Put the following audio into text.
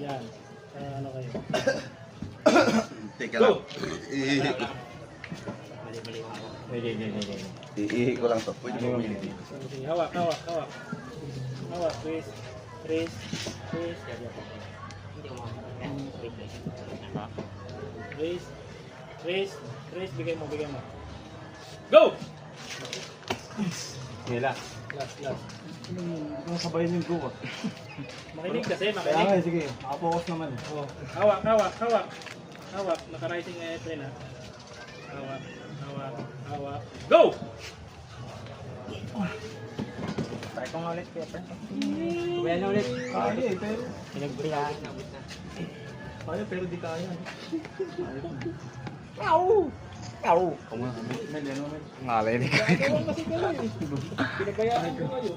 Yan. Ano kayo? Teka lang. Mali ako. Hindi. Iihi ko lang to. Pwede mo Sige, hawak. Hawak, twist. Twist. Hindi ko makakita. Twist. Bigay mo. Go! Nila. Last. Ang sabay yung go. Makinig kasi, Kaya nga, sige. Nakapokus naman. Oh, hawak. Naka-rising na airplane ha. Hawak. Go! Try ko nga ulit, Peter. Kaya ulit. Kaya eh, pero... Pinagbriyahan. Kaya, pero di kaya. Ow! Mel, ano, Mel? Ngalay ni kayo. Pinagbayaan ko kayo.